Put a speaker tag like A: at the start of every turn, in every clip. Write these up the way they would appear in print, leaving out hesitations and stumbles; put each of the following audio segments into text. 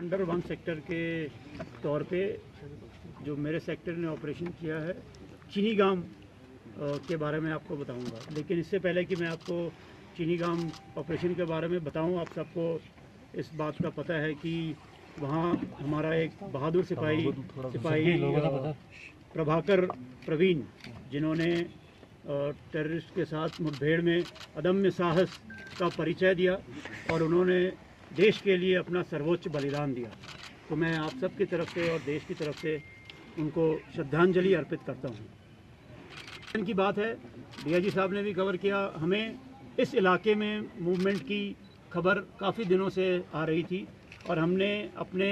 A: Under one sector के तौर पे जो मेरे सेक्टर ने ऑपरेशन किया है चीनीगाम के बारे में आपको बताऊंगा। लेकिन इससे पहले कि मैं आपको चीनीगाम ऑपरेशन के बारे में बताऊं, आप सबको इस बात का पता है कि वहाँ हमारा एक बहादुर सिपाही प्रभाकर प्रवीण, जिन्होंने टेररिस्ट के साथ मुठभेड़ में अदम्य साहस का परिचय दिया और उन्होंने देश के लिए अपना सर्वोच्च बलिदान दिया। तो मैं आप सब की तरफ से और देश की तरफ से उनको श्रद्धांजलि अर्पित करता हूँ। की बात है, डीआईजी साहब ने भी कवर किया। हमें इस इलाके में मूवमेंट की खबर काफ़ी दिनों से आ रही थी और हमने अपने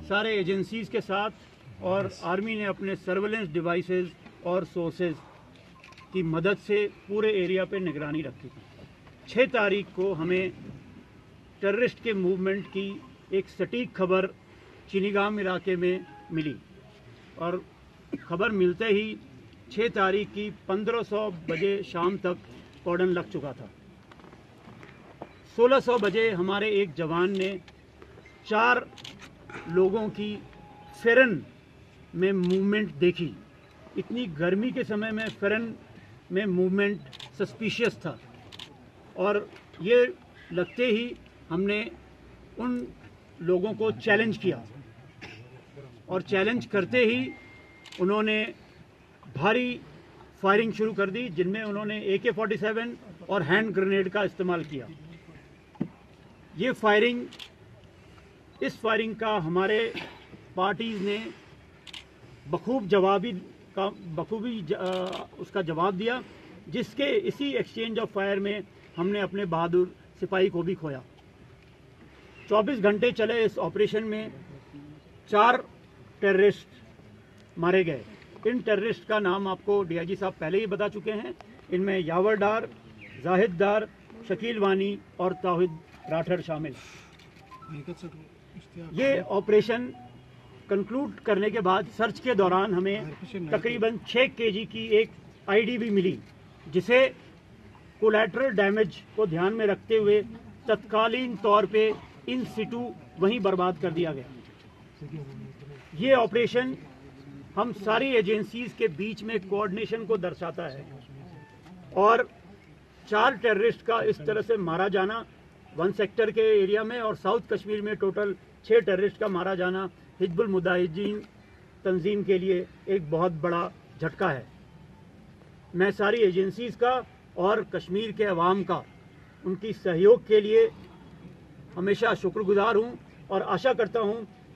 A: सारे एजेंसीज़ के साथ और आर्मी ने अपने सर्वेलेंस डिवाइसेस और सोर्सेज की मदद से पूरे एरिया पे निगरानी रखी थी। 6 तारीख को हमें टेररिस्ट के मूवमेंट की एक सटीक खबर चीनीगाम इलाके में मिली और खबर मिलते ही 6 तारीख की 1500 बजे शाम तक कॉर्डन लग चुका था। 1600 बजे हमारे एक जवान ने 4 लोगों की फेरन में मूवमेंट देखी। इतनी गर्मी के समय में फेरन में मूवमेंट सस्पिशियस था और ये लगते ही हमने उन लोगों को चैलेंज किया और चैलेंज करते ही उन्होंने भारी फायरिंग शुरू कर दी, जिनमें उन्होंने AK-47 और हैंड ग्रेनेड का इस्तेमाल किया। इस फायरिंग का हमारे पार्टीज ने बखूबी उसका जवाब दिया, जिसके इसी एक्सचेंज ऑफ फायर में हमने अपने बहादुर सिपाही को भी खोया। 24 घंटे चले इस ऑपरेशन में 4 टेररिस्ट मारे गए। इन टेररिस्ट का नाम आपको डीआईजी साहब पहले ही बता चुके हैं। इनमें यावर डार, जाहिद डार, शकील वानी और ताहिद राठर शामिल। ये ऑपरेशन कंक्लूड करने के बाद सर्च के दौरान हमें तकरीबन 6 kg की एक आईडी भी मिली, जिसे कोलैटरल डैमेज को ध्यान में रखते हुए तत्कालीन तौर पे इन सिटू वहीं बर्बाद कर दिया गया। ये ऑपरेशन हम सारी एजेंसीज के बीच में कोऑर्डिनेशन को दर्शाता है और 4 टेररिस्ट का इस तरह से मारा जाना वन सेक्टर के एरिया में और साउथ कश्मीर में टोटल 6 टेररिस्ट का मारा जाना हिजबुल मुजाहिदीन तंजीम के लिए एक बहुत बड़ा झटका है। मैं सारी एजेंसीज का और कश्मीर के अवाम का उनकी सहयोग के लिए हमेशा शुक्रगुजार हूं और आशा करता हूं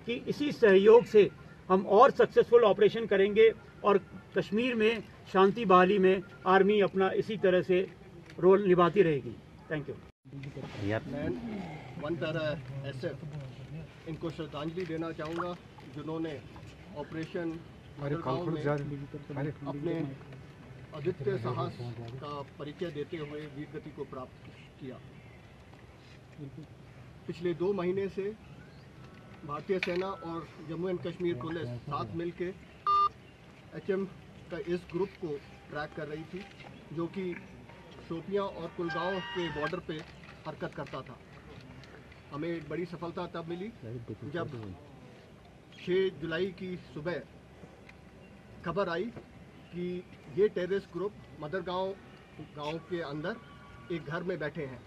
A: कि इसी सहयोग से हम और सक्सेसफुल ऑपरेशन करेंगे और कश्मीर में शांति बहाली में आर्मी अपना इसी तरह से रोल निभाती रहेगी। Thank you.
B: मैं वन पैरा SF इनको श्रद्धांजलि देना चाहूँगा, जिन्होंने ऑपरेशन मदरगांव में अपने अद्वितीय साहस का परिचय देते हुए वीर गति को प्राप्त किया। पिछले 2 महीने से भारतीय सेना और जम्मू एंड कश्मीर पुलिस साथ मिलकर HM का इस ग्रुप को ट्रैक कर रही थी, जो कि शोपियां और कुलगांव के बॉर्डर पे हरकत करता था। हमें एक बड़ी सफलता तब मिली जब 6 जुलाई की सुबह खबर आई कि ये टेररिस्ट ग्रुप मदरगांव गांव के अंदर एक घर में बैठे हैं।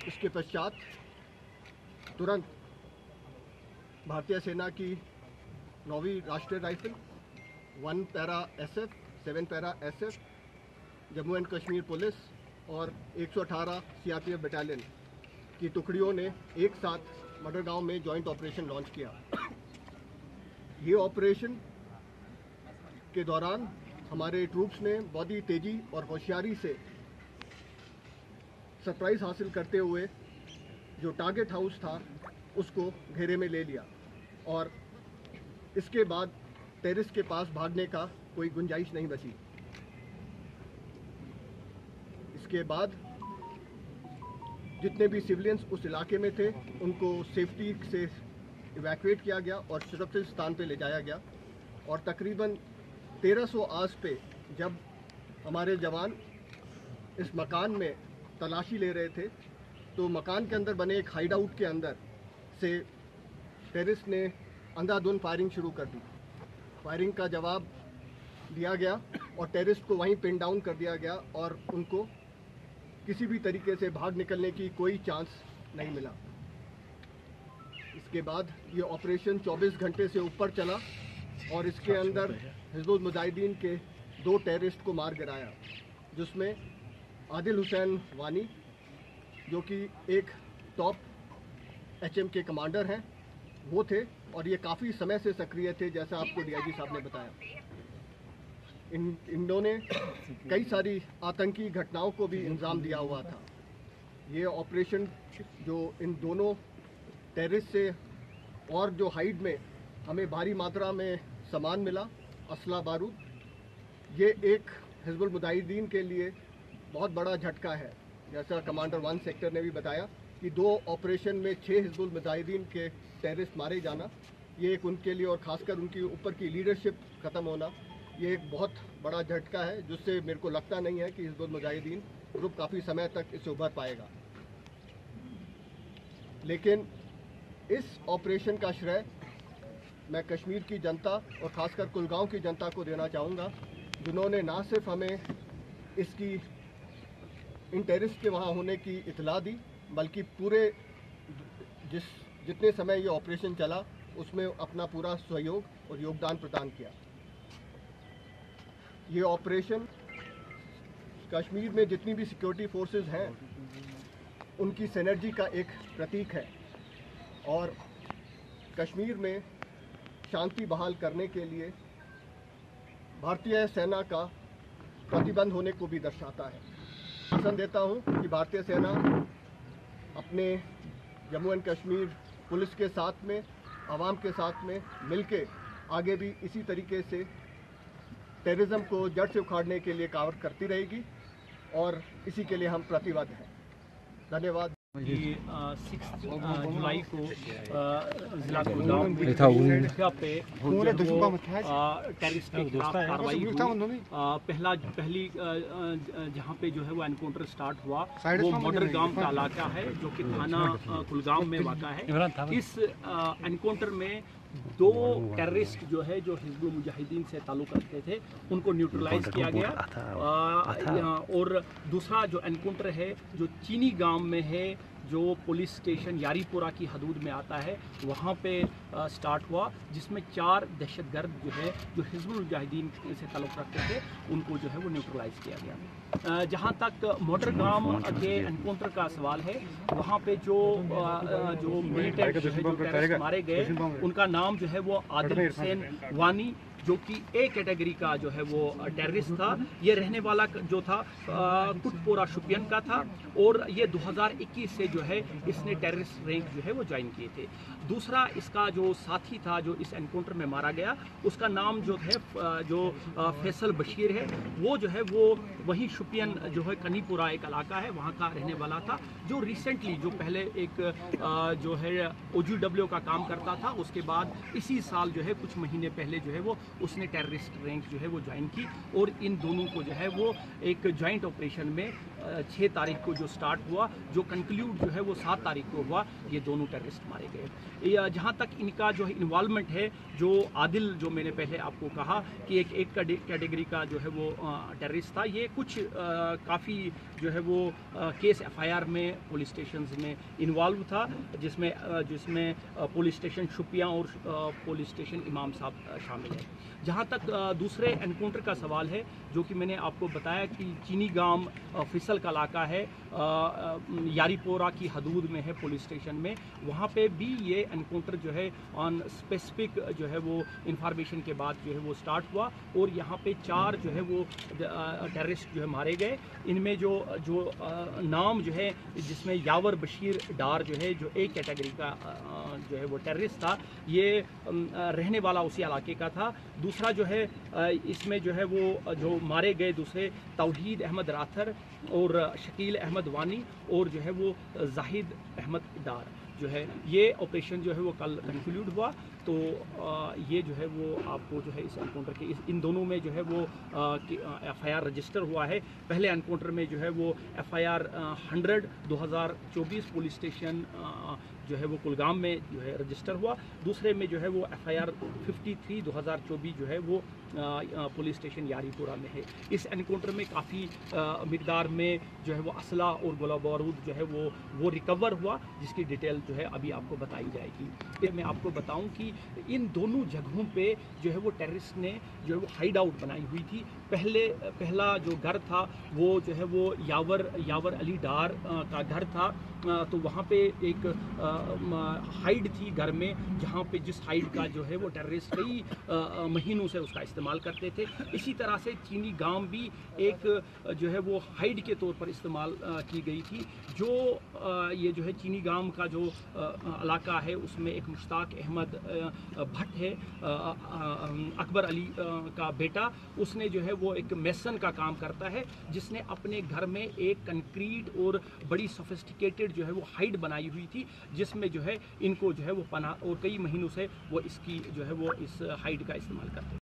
B: इसके पश्चात तुरंत भारतीय सेना की 9वीं राष्ट्रीय rifle, 1 para SF, 7 para SF, Jammu and Kashmir police और 118 CRPF बटालियन की टुकड़ियों ने एक साथ मडरगांव में जॉइंट ऑपरेशन लॉन्च किया। ये ऑपरेशन के दौरान हमारे ट्रूप्स ने बहुत ही तेज़ी और होशियारी से सरप्राइज हासिल करते हुए जो टारगेट हाउस था उसको घेरे में ले लिया और इसके बाद टेररिस्ट के पास भागने का कोई गुंजाइश नहीं बची। इसके बाद जितने भी सिविलियंस उस इलाके में थे उनको सेफ्टी से इवैक्यूएट किया गया और सुरक्षित स्थान पे ले जाया गया और तकरीबन 1300 आस पे जब हमारे जवान इस मकान में तलाशी ले रहे थे तो मकान के अंदर बने एक हाइड आउट के अंदर से टेररिस्ट ने अंधाधुंध फायरिंग शुरू कर दी। फायरिंग का जवाब दिया गया और टेररिस्ट को वहीं पिन डाउन कर दिया गया और उनको किसी भी तरीके से भाग निकलने की कोई चांस नहीं मिला। इसके बाद ये ऑपरेशन 24 घंटे से ऊपर चला और इसके अंदर हिजबुल मुजाहिदीन के 2 टेररिस्ट को मार गिराया, जिसमें आदिल हुसैन वानी जो कि एक टॉप एचएम के कमांडर हैं वो थे और ये काफ़ी समय से सक्रिय थे, जैसा आपको डीआईजी साहब ने बताया। इन्होंने कई सारी आतंकी घटनाओं को भी अंजाम दिया हुआ था। ये ऑपरेशन जो इन दोनों टेररिस्ट से और जो हाइड में हमें भारी मात्रा में सामान मिला, असला बारूद, ये एक हिजबुल मुजाहिदीन के लिए बहुत बड़ा झटका है। जैसा कमांडर 1 सेक्टर ने भी बताया कि 2 ऑपरेशन में 6 हिजबुल मुजाहिदीन के टेररिस्ट मारे जाना, ये एक उनके लिए और ख़ासकर उनकी ऊपर की लीडरशिप ख़त्म होना, ये एक बहुत बड़ा झटका है, जिससे मेरे को लगता नहीं है कि हिजबुल मुजाहिदीन ग्रुप काफ़ी समय तक इससे उभर पाएगा। लेकिन इस ऑपरेशन का श्रेय मैं कश्मीर की जनता और ख़ासकर कुलगांव की जनता को देना चाहूँगा, जिन्होंने ना सिर्फ हमें इसकी इन टेररिस्ट के वहाँ होने की इतला दी, बल्कि पूरे जितने समय ये ऑपरेशन चला उसमें अपना पूरा सहयोग और योगदान प्रदान किया। ये ऑपरेशन कश्मीर में जितनी भी सिक्योरिटी फोर्सेस हैं उनकी सिनर्जी का एक प्रतीक है और कश्मीर में शांति बहाल करने के लिए भारतीय सेना का प्रतिबंध होने को भी दर्शाता है। आश्वासन देता हूं कि भारतीय सेना अपने जम्मू एंड कश्मीर पुलिस के साथ में, आवाम के साथ में मिलके आगे भी इसी तरीके से टेररिज्म को जड़ से उखाड़ने के लिए कार्य करती रहेगी और इसी के लिए हम प्रतिबद्ध हैं। धन्यवाद।
C: 6 जुलाई को जिला गुड़गांव पे टेररिस्ट के खिलाफ कार्रवाई हुई। पहली जहाँ पे जो है वो एनकाउंटर स्टार्ट हुआ वो मॉडर गांव का इलाका है जो कि थाना कुलगाम में वाक़ा है। इस एनकाउंटर में 2 टेररिस्ट जो है जो हिजबुल मुजाहिदीन से ताल्लुक़ रखते थे उनको न्यूट्रलाइज किया गया और दूसरा जो एनकाउंटर है जो चीनी गांव में है जो पुलिस स्टेशन यारीपुरा की हदूद में आता है वहाँ पे स्टार्ट हुआ, जिसमें 4 दहशतगर्द जो है जो हिजबुल मुजाहिदीन से ताल्लुक़ रखते थे उनको जो है वो न्यूट्रलाइज किया गया। जहाँ तक मॉडर गांव के एनकाउंटर का सवाल है वहाँ पे जो मिलिटेंट जो है जो टेररिस्ट मारे गए उनका नाम जो है वो आदिल हुसैन वानी जो कि ए कैटेगरी का जो है वो टेररिस्ट था। ये रहने वाला जो था कुटपोरा शुपियन का था और ये 2021 से जो है इसने टेररिस्ट रैंक जो है वो ज्वाइन किए थे। दूसरा इसका जो साथी था जो इस एनकाउंटर में मारा गया उसका नाम जो है जो फैसल बशीर है, वो जो है वो वही शुपियन जो है कनीपुरा एक इलाका है वहाँ का रहने वाला था, जो रिसेंटली जो पहले एक जो है OGW का काम करता था, उसके बाद इसी साल जो है कुछ महीने पहले जो है वो उसने टेररिस्ट रैंक जो है वो ज्वाइन की और इन दोनों को जो है वो एक जॉइंट ऑपरेशन में 6 तारीख को जो स्टार्ट हुआ, जो कंक्लूड जो है वो 7 तारीख को हुआ, ये दोनों टेररिस्ट मारे गए। जहाँ तक इनका जो है इन्वॉल्वमेंट है, जो आदिल जो मैंने पहले आपको कहा कि एक कैटेगरी का जो है वो टेररिस्ट था, ये कुछ काफ़ी जो है वो केस FIR में पुलिस स्टेशन में इन्वॉल्व था, जिसमें पुलिस स्टेशन शुपिया और पुलिस स्टेशन इमाम साहब शामिल है। जहाँ तक दूसरे एनकाउंटर का सवाल है जो कि मैंने आपको बताया कि चीनी गांव फिसल का इलाका है, यारीपोरा की हदूद में है पुलिस स्टेशन में, वहाँ पे भी ये एनकाउंटर जो है ऑन स्पेसिफिक जो है वो इंफॉर्मेशन के बाद जो है वो स्टार्ट हुआ और यहाँ पे 4 जो है वो टेररिस्ट जो है मारे गए। इनमें जो नाम जो है जिसमें यावर बशीर डार जो है जो एक कैटेगरी का जो है वो टेररिस्ट था, ये रहने वाला उसी इलाके का था। दूसरा जो है इसमें जो है वो जो मारे गए दूसरे तौहीद अहमद राथर और शकील अहमद वानी और जो है वो जाहिद अहमद डार, जो है ये ऑपरेशन जो है वो कल कंक्लूड हुआ। तो ये जो है वो आपको जो है इस एनकाउंटर के इन दोनों में जो है वो FIR रजिस्टर हुआ है। पहले एनकाउंटर में जो है वो FIR 100/2024 पुलिस स्टेशन जो है वो कुलगाम में जो है रजिस्टर हुआ। दूसरे में जो है वो FIR 53/2024 जो है वो पुलिस स्टेशन यारीपुरा में है। इस एनकाउंटर में काफ़ी मिकदार में जो है वो असला और गोला बारूद जो है वो रिकवर हुआ, जिसकी डिटेल जो है अभी आपको बताई जाएगी। मैं आपको बताऊं कि इन दोनों जगहों पे जो है वो टेररिस्ट ने जो है वो हाइड आउट बनाई हुई थी। पहला जो घर था वो जो है वो यावर अली डार का घर था। तो वहाँ पे एक हाइड थी घर में, जहाँ पे जिस हाइड का जो है वो टेररिस्ट कई महीनों से उसका इस्तेमाल करते थे। इसी तरह से चीनी गांव भी एक जो है वो हाइड के तौर पर इस्तेमाल की गई थी। जो ये जो है चीनी गांव का जो इलाका है उसमें एक मुश्ताक अहमद भट्ट है, अकबर अली का बेटा। उसने जो है वो एक मेसन का काम करता है, जिसने अपने घर में एक कंक्रीट और बड़ी सोफिस्टिकेटेड जो है वो हाइड बनाई हुई थी, जिसमें जो है इनको जो है वो पनाह और कई महीनों से वो इसकी जो है वो इस हाइड का इस्तेमाल करते हैं।